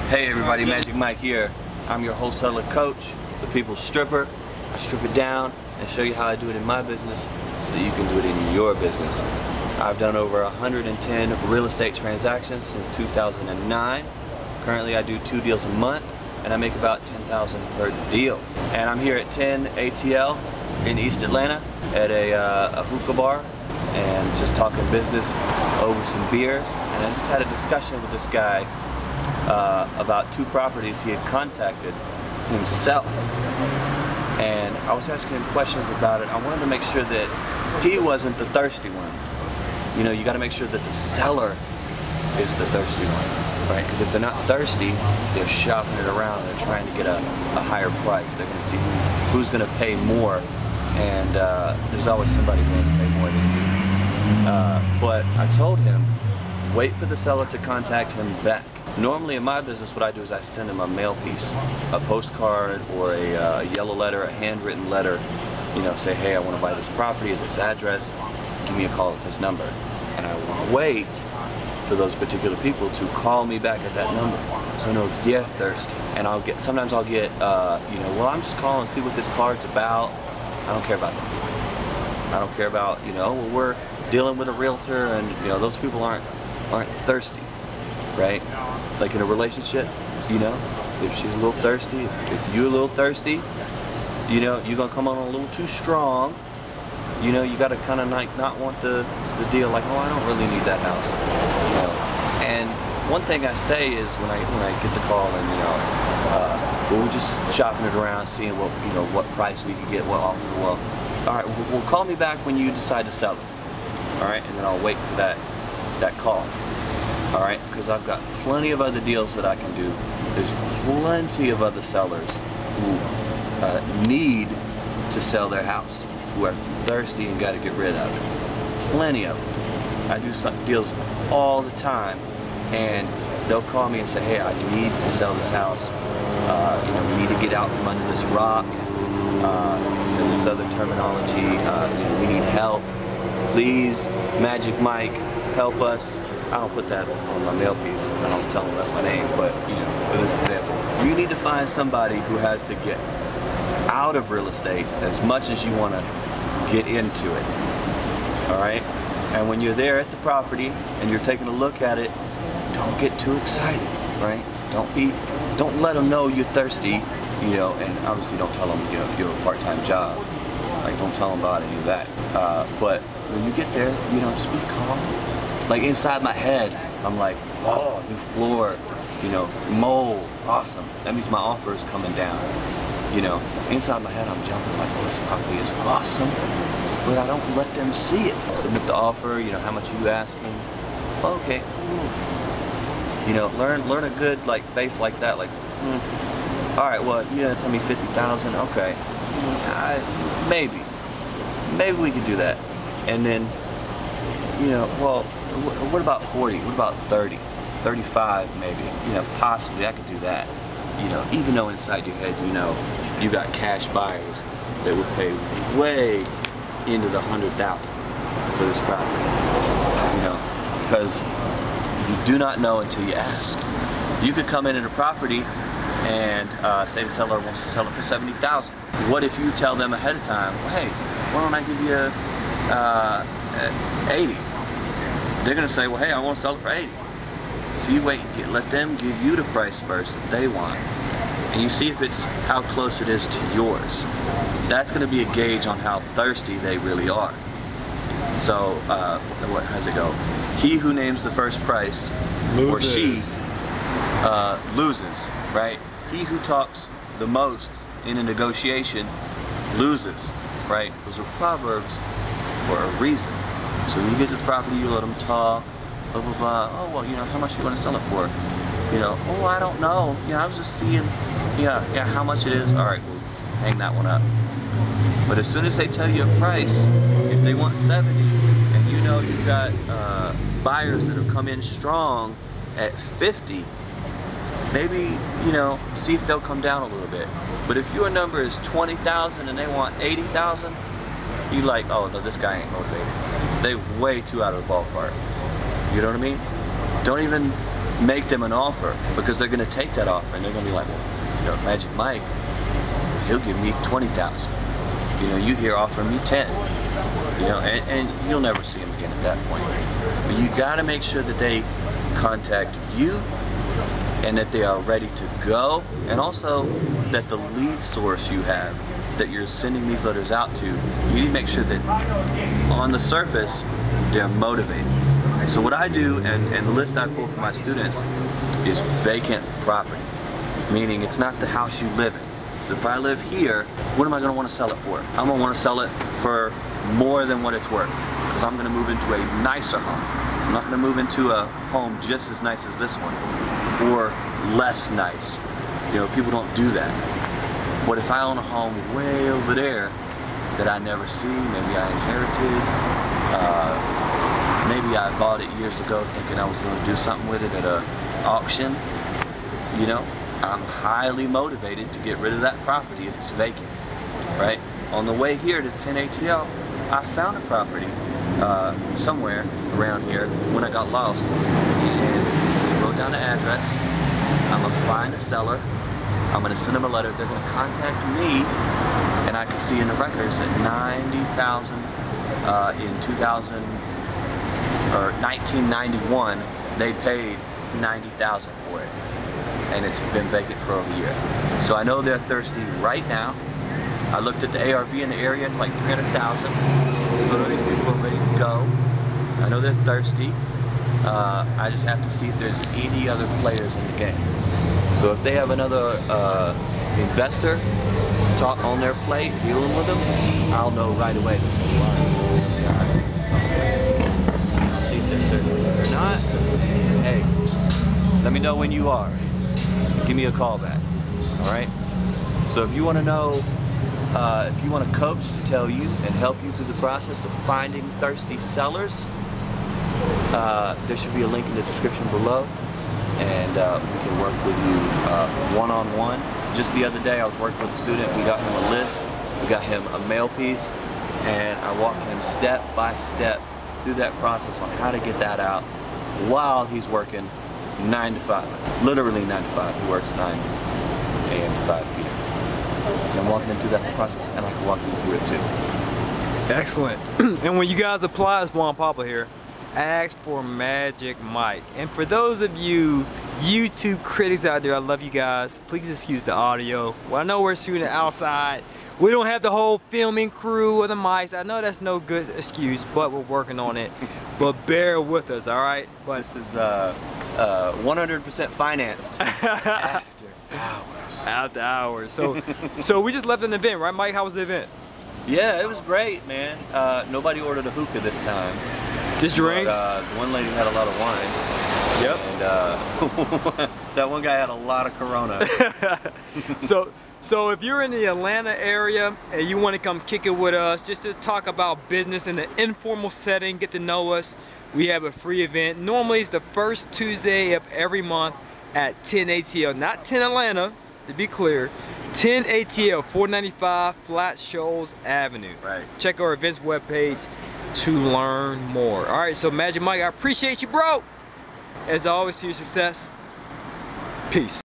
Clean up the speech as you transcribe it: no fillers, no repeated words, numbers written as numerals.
Hey everybody, Magic Mike here. I'm your wholesaler coach, the people's stripper. I strip it down and show you how I do it in my business so that you can do it in your business. I've done over 110 real estate transactions since 2009. Currently I do 2 deals a month and I make about $10,000 per deal. And I'm here at 10 ATL in East Atlanta at a hookah bar and just talking business over some beers. And I just had a discussion with this guy about 2 properties he had contacted himself, and I was asking him questions about it. I wanted to make sure that he wasn't the thirsty one. You know, you got to make sure that the seller is the thirsty one, right? Because if they're not thirsty, they're shopping it around. They're trying to get a higher price. They're going to see who's going to pay more, and there's always somebody willing to pay more than you. But I told him, wait for the seller to contact him back. Normally in my business, what I do is I send him a mail piece, a postcard or a yellow letter, a handwritten letter, you know, say, hey, I want to buy this property at this address, give me a call at this number. And I will wait for those particular people to call me back at that number, so I know if they're thirsty. And sometimes I'll get, you know, well, I'm just calling to see what this card's about. I don't care about that. I don't care about, you know, well, we're dealing with a realtor and, you know, those people aren't thirsty, right? Like in a relationship, you know, if she's a little thirsty, if you're a little thirsty, you know, you're gonna come on a little too strong. You know, you gotta kind of like not want the deal like, oh, I don't really need that house, you know. And one thing I say is when I get the call and, you know, we're just shopping it around, seeing what, you know, what price we can get, what offer. Well, all right, well, call me back when you decide to sell it. All right, and then I'll wait for that call. All right, because I've got plenty of other deals that I can do. There's plenty of other sellers who need to sell their house, who are thirsty and got to get rid of it. Plenty of them. I do some deals all the time, and they'll call me and say, hey, I need to sell this house. You know, we need to get out from under this rock. There's other terminology. You know, we need help. Please, Magic Mike, help us. I don't put that on my mail piece. I don't tell them that's my name, but, you know, for this example, you need to find somebody who has to get out of real estate as much as you want to get into it. All right? And when you're there at the property and you're taking a look at it, don't get too excited, right? Don't let them know you're thirsty, you know, and obviously don't tell them, you know, if you have a part-time job. Like, don't tell them about any of that. But when you get there, you know, just be calm. Like inside my head, I'm like, oh, new floor, you know, mold, awesome. That means my offer is coming down. You know, inside my head, I'm jumping like, oh, this property is awesome, but I don't let them see it. Submit the offer, you know, how much are you asking? Okay, you know, learn a good like face like that, like, all right, well, you know, tell me 50,000, okay, maybe we could do that, and then, you know, well, what about 40? What about 30? 35 maybe? You know, possibly I could do that. You know, even though inside your head you know you got cash buyers that would pay way into the 100,000s for this property. You know, because you do not know until you ask. You could come in at a property and say the seller wants to sell it for 70,000. What if you tell them ahead of time, well, hey, why don't I give you 80? They're gonna say, well, hey, I want to sell it for 80. So you wait and let them give you the price first that they want, and you see if it's how close it is to yours. That's gonna be a gauge on how thirsty they really are. So, what how's it go? He who names the first price, loses. Or she, loses, right? He who talks the most in a negotiation loses, right? Those are proverbs for a reason. So when you get to the property, you let them talk, blah, blah, blah. Oh, well, you know, how much do you want to sell it for? You know, oh, I don't know. You know, I was just seeing, yeah, how much it is. All right, we'll hang that one up. But as soon as they tell you a price, if they want 70, and you know you've got buyers that have come in strong at 50, maybe, you know, see if they'll come down a little bit. But if your number is 20,000 and they want 80,000, you like, oh, no, this guy ain't motivated. They're way too out of the ballpark. You know what I mean? Don't even make them an offer, because they're going to take that offer and they're going to be like, well, you know, Magic Mike, he'll give me 20,000. You know, you here offering me 10. You know, and you'll never see him again at that point. But you got to make sure that they contact you and that they are ready to go, and also that the lead source you have that you're sending these letters out to, you need to make sure that on the surface they're motivated. So what I do, and the list I pull for my students, is vacant property, meaning it's not the house you live in. So if I live here, what am I going to want to sell it for? I'm going to want to sell it for more than what it's worth, because I'm going to move into a nicer home. I'm not going to move into a home just as nice as this one, or less nice. You know, people don't do that. What if I own a home way over there that I never see? Maybe I inherited, maybe I bought it years ago thinking I was going to do something with it at an auction. You know, I'm highly motivated to get rid of that property if it's vacant, right? On the way here to 10 ATL, I found a property somewhere around here when I got lost, and wrote down the address. I'm gonna find a seller. I'm gonna send them a letter. They're gonna contact me, and I can see in the records that 90,000 in 2000 or 1991 they paid 90,000 for it, and it's been vacant for over a year. So I know they're thirsty right now. I looked at the ARV in the area, it's like 300,000. So these people are ready to go. I know they're thirsty. I just have to see if there's any other players in the game. So if they have another investor on their plate dealing with them, I'll know right away this is fine. I'll see if they're thirsty. If they're not, hey, let me know when you are. Give me a call back. Alright? So if you want to know, if you want a coach to tell you and help you through the process of finding thirsty sellers, there should be a link in the description below, and we can work with you one-on-one. Just the other day I was working with a student. We got him a list, we got him a mail piece, and I walked him step by step through that process on how to get that out while he's working 9 to 5. Literally 9 to 5. He works 9 a.m. to 5 p.m. So I'm walking them through that process, and I can walk you through it too. Excellent. And when you guys apply, it's Juan Papa here, ask for Magic Mike. And for those of you YouTube critics out there, I love you guys. Please excuse the audio. Well, I know we're shooting outside. We don't have the whole filming crew or the mics. I know that's no good excuse, but we're working on it. But bear with us, all right? But this is 100% financed after hours. After hours. So we just left an event, right, Mike? How was the event? Yeah, it was great, man. Nobody ordered a hookah this time. Just drinks? But, one lady had a lot of wine. Yep. And that one guy had a lot of Corona. So if you're in the Atlanta area and you want to come kick it with us, just to talk about business in an informal setting, get to know us, we have a free event. Normally it's the first Tuesday of every month at 10 ATL, not 10 Atlanta, to be clear. 10 ATL, 495 Flat Shoals Avenue. Right. Check our events webpage to learn more. All right, so Magic Mike, I appreciate you, bro. As always, to your success. Peace.